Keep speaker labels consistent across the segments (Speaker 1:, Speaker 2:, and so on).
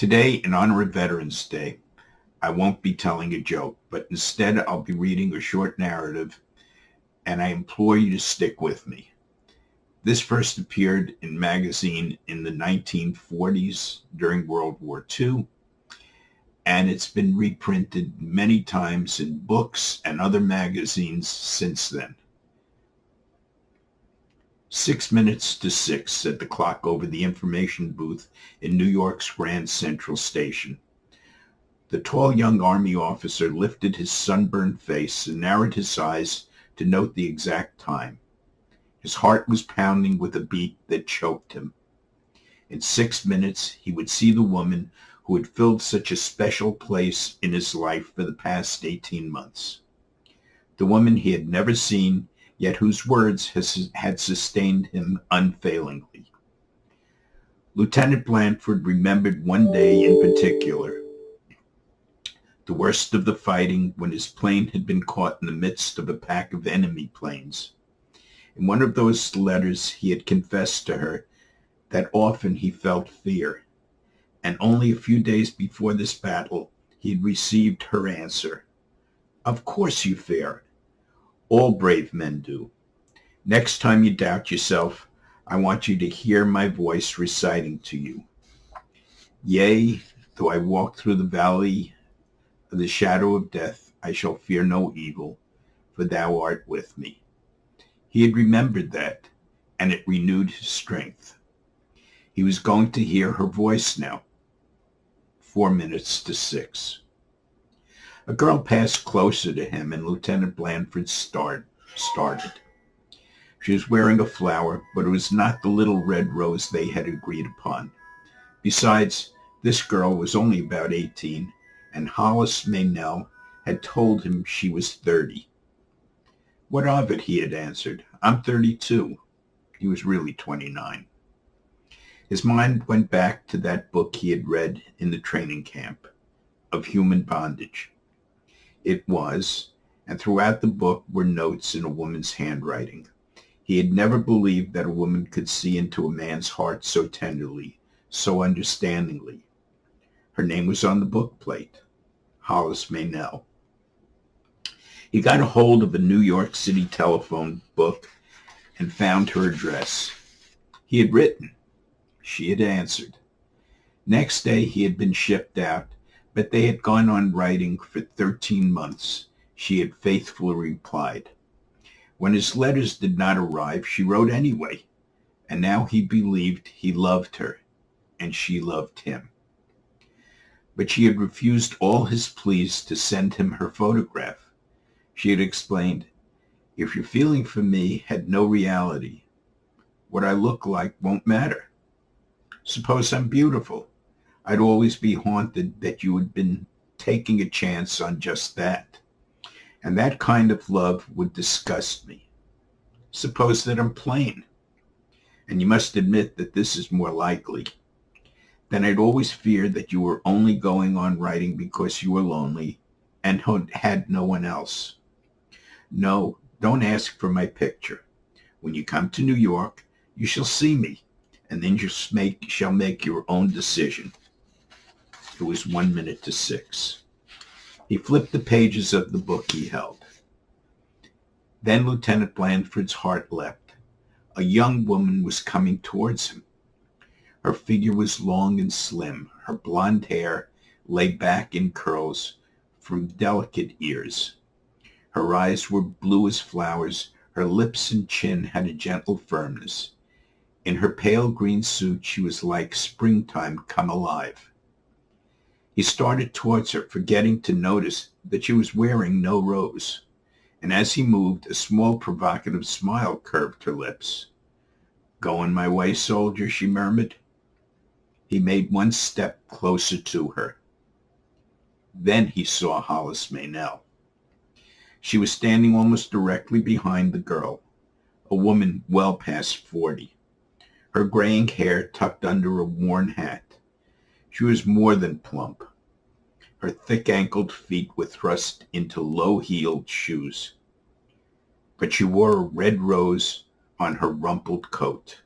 Speaker 1: Today, in honor of Veterans Day, I won't be telling a joke, but instead I'll be reading a short narrative, and I implore you to stick with me. This first appeared in magazine in the 1940s during World War II, and it's been reprinted many times in books and other magazines since then. 6 minutes to 6, said the clock over the information booth in New York's Grand Central Station. The tall young Army officer lifted his sunburned face and narrowed his eyes to note the exact time. His heart was pounding with a beat that choked him. In 6 minutes, he would see the woman who had filled such a special place in his life for the past 18 months. The woman he had never seen, yet whose words had sustained him unfailingly. Lieutenant Blanford remembered one day in particular, the worst of the fighting, when his plane had been caught in the midst of a pack of enemy planes. In one of those letters he had confessed to her that often he felt fear, and only a few days before this battle he had received her answer. "Of course you fear. All brave men do. Next time you doubt yourself, I want you to hear my voice reciting to you. Yea, though I walk through the valley of the shadow of death, I shall fear no evil, for thou art with me." He had remembered that, and it renewed his strength. He was going to hear her voice now. 4 minutes to 6. A girl passed closer to him, and Lieutenant Blanford started. She was wearing a flower, but it was not the little red rose they had agreed upon. Besides, this girl was only about 18, and Hollis Meynell had told him she was 30. "What of it?" he had answered. "I'm 32. He was really 29. His mind went back to that book he had read in the training camp, Of Human Bondage. It was, and throughout the book were notes in a woman's handwriting. He had never believed that a woman could see into a man's heart so tenderly, so understandingly. Her name was on the book plate, Hollis Meynell. He got a hold of a New York City telephone book and found her address. He had written. She had answered. Next day he had been shipped out, but they had gone on writing for 13 months. She had faithfully replied. When his letters did not arrive, she wrote anyway, and now he believed he loved her, and she loved him. But she had refused all his pleas to send him her photograph. She had explained, "If your feeling for me had no reality, what I look like won't matter. Suppose I'm beautiful. I'd always be haunted that you had been taking a chance on just that. And that kind of love would disgust me. Suppose that I'm plain. And you must admit that this is more likely. Then I'd always fear that you were only going on writing because you were lonely and had no one else. No, don't ask for my picture. When you come to New York, you shall see me, and then you shall make your own decision." It was 1 minute to 6. He flipped the pages of the book he held. Then Lieutenant Blanford's heart leapt. A young woman was coming towards him. Her figure was long and slim. Her blonde hair lay back in curls from delicate ears. Her eyes were blue as flowers. Her lips and chin had a gentle firmness. In her pale green suit, she was like springtime come alive. He started towards her, forgetting to notice that she was wearing no rose. And as he moved, a small provocative smile curved her lips. "Going my way, soldier," she murmured. He made one step closer to her. Then he saw Hollis Meynell. She was standing almost directly behind the girl, a woman well past 40. Her graying hair tucked under a worn hat. She was more than plump. Her thick-ankled feet were thrust into low-heeled shoes. But she wore a red rose on her rumpled coat.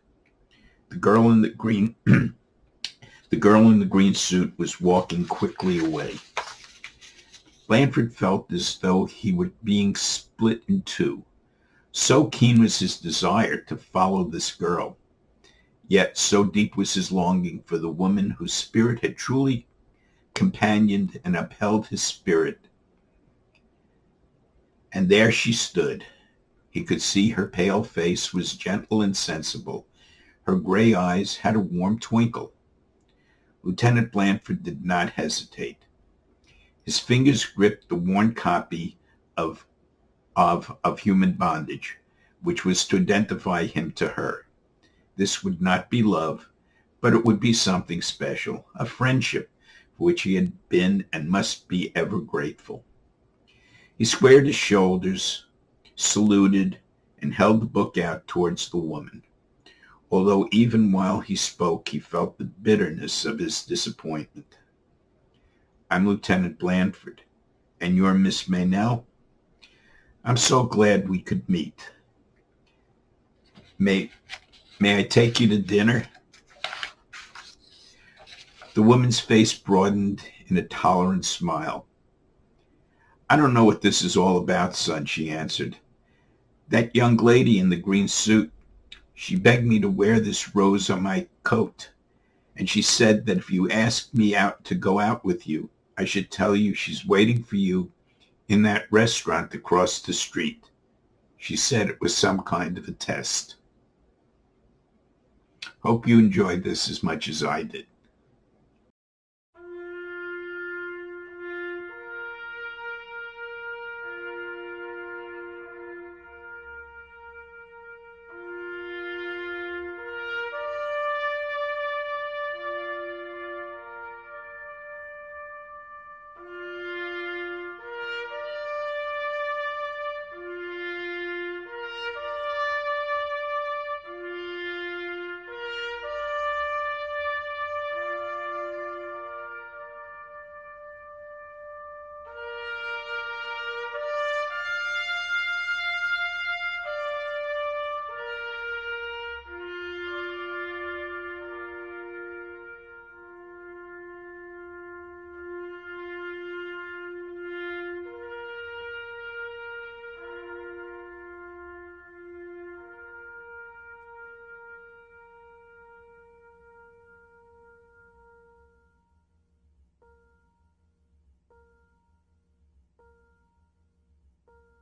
Speaker 1: The girl in the green The girl in the green suit was walking quickly away. Blanford felt as though he were being split in two. So keen was his desire to follow this girl, yet so deep was his longing for the woman whose spirit had truly companioned and upheld his spirit. And there she stood. He could see her pale face was gentle and sensible. Her gray eyes had a warm twinkle. Lieutenant Blanford did not hesitate. His fingers gripped the worn copy of Human Bondage, which was to identify him to her. This would not be love, but it would be something special, a friendship for which he had been and must be ever grateful. He squared his shoulders, saluted, and held the book out towards the woman. Although even while he spoke, he felt the bitterness of his disappointment. "I'm Lieutenant Blanford, and you're Miss Meynell? I'm so glad we could meet. May I take you to dinner?" The woman's face broadened in a tolerant smile. "I don't know what this is all about, son," she answered. "That young lady in the green suit, she begged me to wear this rose on my coat, and she said that if you asked me out to go out with you, I should tell you she's waiting for you in that restaurant across the street. She said it was some kind of a test." Hope you enjoyed this as much as I did.